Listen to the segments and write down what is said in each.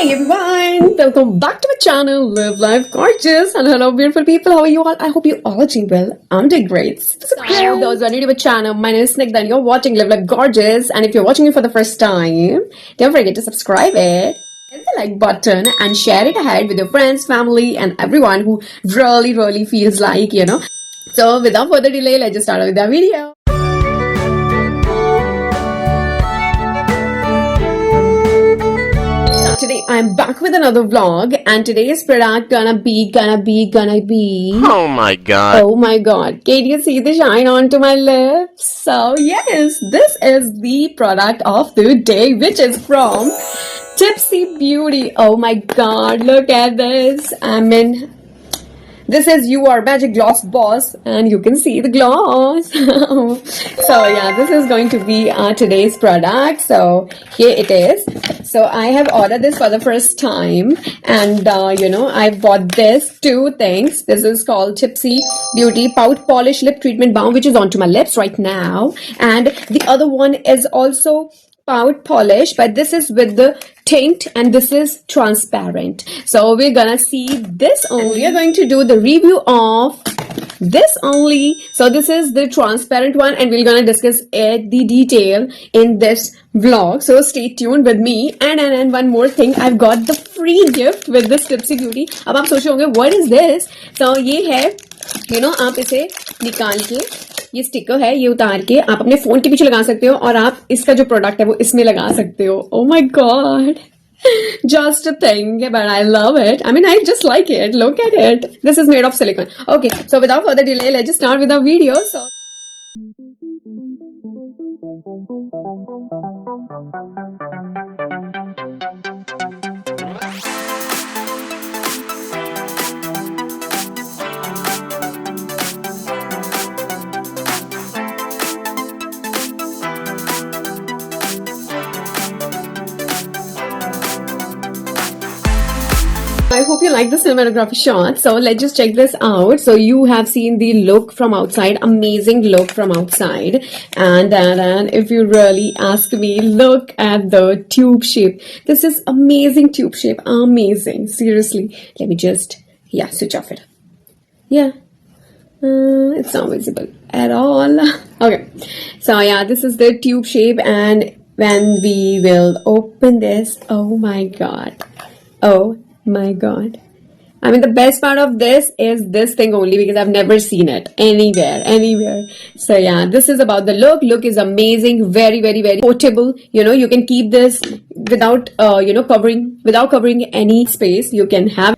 Hey everyone, welcome back to my channel, Live Life Gorgeous. And hello beautiful people, how are you all? I hope you all are doing well. I'm doing great. So those who are new to my channel, my name is Snigdha and you're watching Live Life Gorgeous. And if you're watching it for the first time, don't forget to subscribe it, hit the like button and share it ahead with your friends, family and everyone who really feels like, So without further delay, let's just start with the video. Today I'm back with another vlog and today's product gonna be Oh my god. Oh my god, can you see the shine onto my lips? So yes, this is the product of the day, which is from Tipsy Beauty. Oh my god, look at this. This is You Are Magic Gloss Boss and you can see the gloss. So yeah, this is going to be today's product. So here it is. So I have ordered this for the first time and I bought this two things. This is called Tipsy Beauty Pout Polish Lip Treatment Balm, which is onto my lips right now. And the other one is also pout polish, but this is with the tint and this is transparent. So we're gonna see this only. We are going to do the review of this only. So this is the transparent one and we're gonna discuss it, the detail in this vlog. So stay tuned with me. And one more thing, I've got the free gift with this Tipsy Beauty. अब आप सोच होंगे what is this? So ये है आप इसे निकाल के ये स्टिकर है, ये उतार के आप अपने फोन के पीछे लगा सकते हो और आप इसका जो प्रोडक्ट है वो इसमें लगा सकते हो. Oh my god, just a thing, but I love it. I mean, I just like it. Look at it. This is made of silicone. Okay, so without further delay, let's just start with our video. So I hope you like the cinematography shot. So let's just check this out. So you have seen the look from outside, amazing look from outside. And if you really ask me, look at the tube shape. This is amazing tube shape, amazing. Seriously, let me just, switch off it. Yeah, it's not visible at all. Okay, so yeah, this is the tube shape and when we will open this, oh my god. Oh my god, I mean the best part of this is this thing only because I've never seen it anywhere. So yeah, this is about the look is amazing, very portable. You can keep this without covering any space. You can have,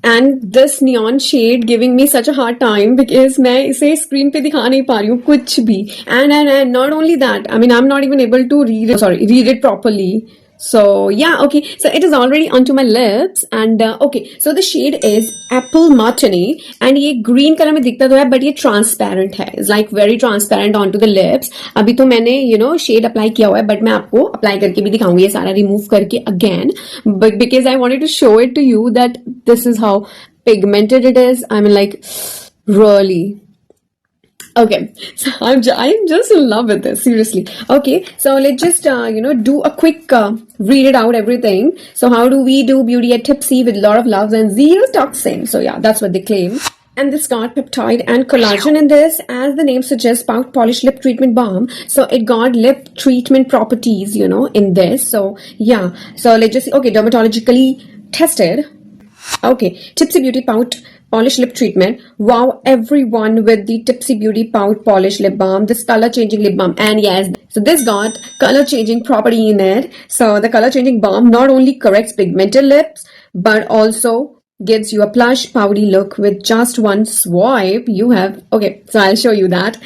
and this neon shade giving me such a hard time because मैं इसे screen पे दिखा नहीं पा रही हूँ कुछ भी. And not only that, I mean I'm not even able to read it properly. So yeah, okay, so it is already onto my lips and okay, so the shade is Apple Martini and ये green color में दिखता तो है but ये transparent है. It's like very transparent onto the lips. अभी तो मैंने shade apply किया हुआ है but मैं आपको apply करके भी दिखाऊंगी ये सारा remove करके again, but because I wanted to show it to you that this is how pigmented it is. I mean like really. Okay, so I'm just in love with this, seriously. Okay, so let's just do a quick read it out everything. So how do we do beauty at Tipsy with a lot of love and zero toxin? So yeah, that's what they claim. And this got peptide and collagen in this, as the name suggests, pout polish lip treatment balm. So it got lip treatment properties, in this. So yeah, so let's just see. Okay, dermatologically tested. Okay, Tipsy Beauty Pout Polish Lip Treatment. Wow everyone with the Tipsy Beauty Pout Polish Lip Balm, this color changing lip balm. And yes, so this got color changing property in it. So the color changing balm not only corrects pigmented lips but also gives you a plush powdery look with just one swipe. You have, okay, so I'll show you that.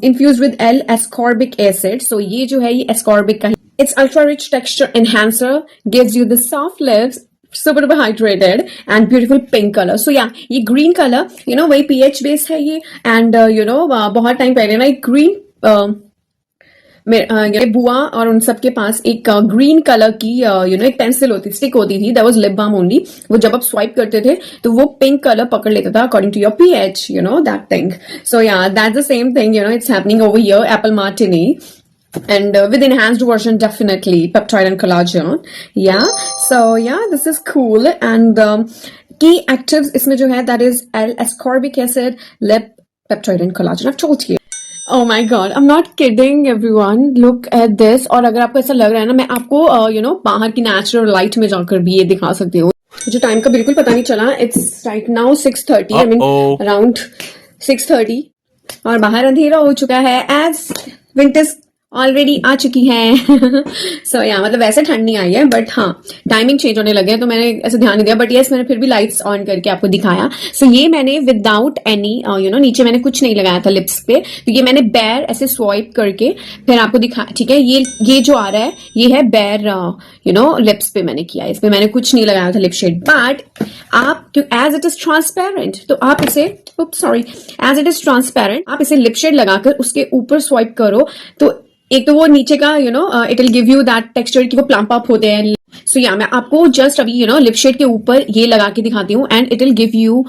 Infused with L-ascorbic acid. So ये जो है ये ascorbic का, it's ultra rich texture enhancer, gives you the soft lips, super duper hydrated and beautiful pink color. So yeah, ये green color, वही pH based है ये and बहुत टाइम पहले ना एक green मेरे बुआ और उन सब के पास एक ग्रीन कलर की एक पेंसिल होती स्टिक होती थी, that was lip balm only. वो जब आप स्वाइप करते थे तो वो पिंक कलर पकड़ लेता था according to your pH, that thing. So yeah that's the same thing, it's happening over here. Apple martini. and with enhanced version, definitely peptide and collagen. Yeah, so yeah, this is cool. And key actives इसमें जो है, that is L-ascorbic acid, lip, peptide and collagen. I've told you. Oh my god, I'm not kidding everyone. Look at this. और अगर आपको ऐसा लग रहा है ना, मैं आपको बाहर की नेचुरल लाइट में जाकर भी ये दिखा सकती हूँ. मुझे टाइम का बिल्कुल पता नहीं चला. It's right now 6:30. I mean around 6:30. और बाहर अंधेरा हो चुका है as winters ऑलरेडी आ चुकी है. सो या मतलब वैसे ठंड नहीं आई है, बट हाँ टाइमिंग चेंज होने लगे तो मैंने ऐसे ध्यान नहीं दिया. बट यस, मैंने फिर भी लाइट्स ऑन करके आपको दिखाया. सो ये मैंने विदाउट एनी नीचे मैंने कुछ नहीं लगाया था लिप्स पे, तो ये मैंने बेयर ऐसे स्वाइप करके फिर आपको दिखाया. ठीक है, ये जो आ रहा है ये है बेयर लिप्स पे मैंने किया. इसमें मैंने कुछ नहीं लगाया था लिप शेड. बट आप एज इट इज ट्रांसपेरेंट, तो आप इसे एज इट इज ट्रांसपेरेंट आप इसे लिप शेड लगाकर उसके ऊपर स्वाइप करो, तो एक तो वो नीचे का it will give you that texture कि वो प्लम्प अप होते हैं. सो या मैं आपको जस्ट अभी लिप शेड के ऊपर ये लगा के दिखाती हूँ, and it will give you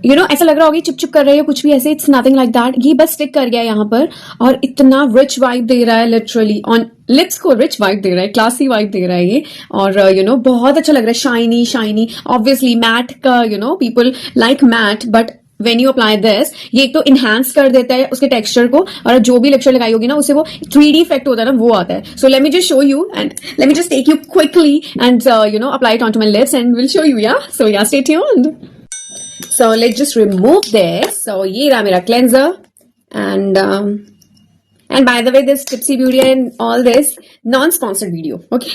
ऐसा लग रहा होगा चिप चिप कर रहे हो कुछ भी ऐसे. It's nothing like that. ये बस स्टिक कर गया यहाँ पर और इतना रिच वाइब दे रहा है, लिटरली ऑन लिप्स को रिच वाइब दे रहा है, क्लासी वाइब दे रहा है ये. और बहुत अच्छा लग रहा है, शाइनी शाइनी. ऑब्वियसली मैट का people like mat, but when you apply this, ये एक तो इनहेंस कर देता है उसके टेक्सचर को, और जो भी लिपस्टिक लगाई होगी ना उससे वो 3D इफेक्ट होता है ना, वो आता है. So let me just show you and let me just take you quickly and apply it on to my lips and will show you. Yeah so yeah stay tuned. So let's just remove this. So ये रहा मेरा cleanser and by the way, this Tipsy Beauty and all this non-sponsored video, okay?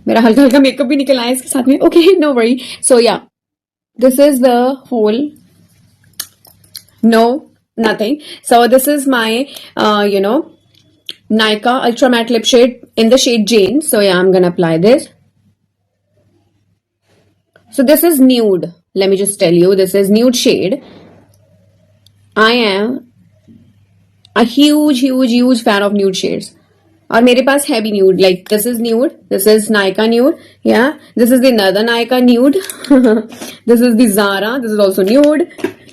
मेरा हल्का हल्का makeup भी निकल आया इसके साथ में. Okay, no worry. So yeah this is the whole. No nothing. So this is my Nykaa Ultra Matte Lip Shade in the shade Jane. So yeah, I'm gonna apply this. So this is nude. Let me just tell you, this is nude shade. I am a huge fan of nude shades. और मेरे पास है भी nude, like this is nude, this is Nykaa nude, yeah this is the another Nykaa nude, this is the Zara, this is also nude,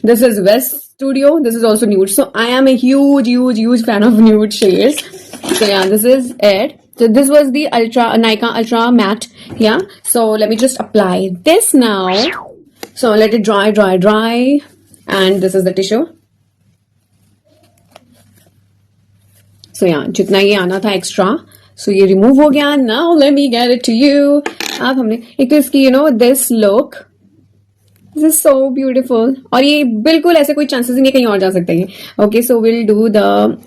this is West Studio, this is also nude. So I am a huge fan of nude shades. So yeah, this is it. So this was the Nykaa Ultra Matte. Yeah. So let me just apply this now. So let it dry. And this is the tissue. So yeah, जितना ये आना था extra, सो ये remove हो गया. Now let me get it to you. अब हमने एक तो इसकी this look, this is so beautiful. और ये बिल्कुल ऐसे कोई चांसेस नहीं है कहीं और जा सकता है. Okay, so will do the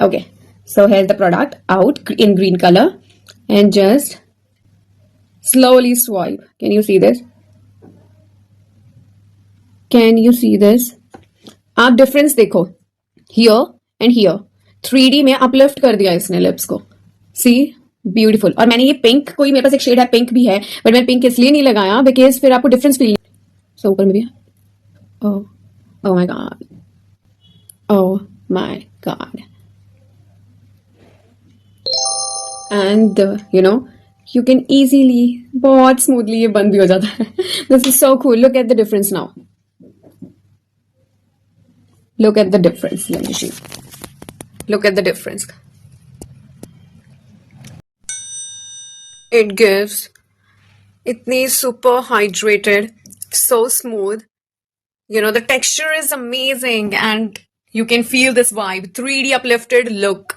okay. So here the product out in green colour and just slowly swipe. Can you see this? Can you see this? आप डिफरेंस देखो हियर एंड हियर. 3D में uplift कर दिया इसने lips को. सी beautiful. और मैंने ये पिंक, कोई मेरे पास एक शेड है पिंक भी है, बट मैंने पिंक इसलिए नहीं लगाया बिकॉज फिर आपको डिफरेंस फील. सो ऊपर में भी oh my God, oh my God. And you can easily, बहुत स्मूथली ये बंद भी हो जाता है. This is so cool. Look at the difference now. Look at the difference. Let me see. Look at the difference. It gives itni super hydrated, so smooth. The texture is amazing and you can feel this vibe. 3D uplifted look.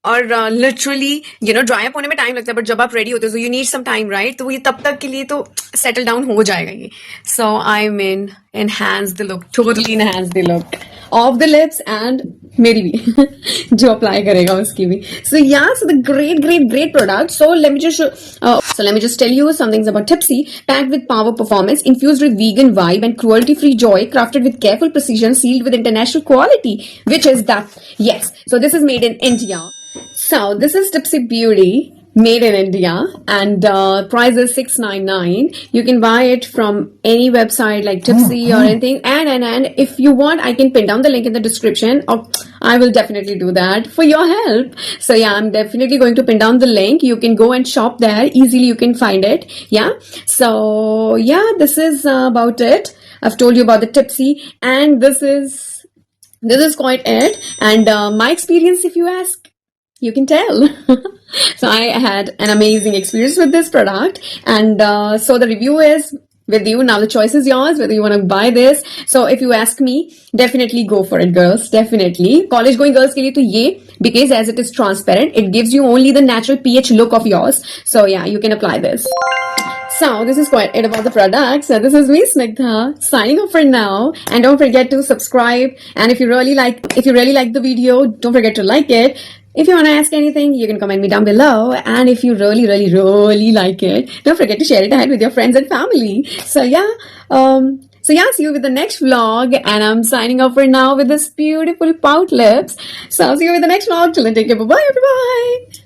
और literally dry up होने में time लगता है, but जब आप ready होते हो, you need some time, right? तो ये तब तक के लिए तो सेटल डाउन हो जाएगा ये. So I mean enhance the look, totally enhance the look of the lips and मेरी भी जो अप्लाई करेगा उसकी भी. So yeah, so the great product. So let me just tell you some things about Tipsy. Packed with power performance, infused with vegan vibe and cruelty-free joy, crafted with careful precision, sealed with international quality, which is that. Yes, so this is made in India. So this is Tipsy Beauty, made in India, and price is $6.99. You can buy it from any website like Tipsy or anything. And if you want, I can pin down the link in the description. Or I will definitely do that for your help. So yeah, I'm definitely going to pin down the link. You can go and shop there easily. You can find it. Yeah. So yeah, this is about it. I've told you about the Tipsy, and this is quite it. And my experience, if you ask, you can tell. So I had an amazing experience with this product, and so the review is with you. Now the choice is yours whether you want to buy this. So if you ask me, definitely go for it, girls. Definitely. College going girls के लिए तो ये, because as it is transparent, it gives you only the natural pH look of yours. So yeah, you can apply this. So this is quite it about the product. So this is me, Snigdha, signing off for now. And don't forget to subscribe. And if you really like the video, don't forget to like it. If you want to ask anything, you can comment me down below. And if you really like it, don't forget to share it ahead with your friends and family. So yeah, see you with the next vlog. And I'm signing off for now with this beautiful pout lips. So I'll see you with the next vlog. Till then, take care. Bye-bye, everybody.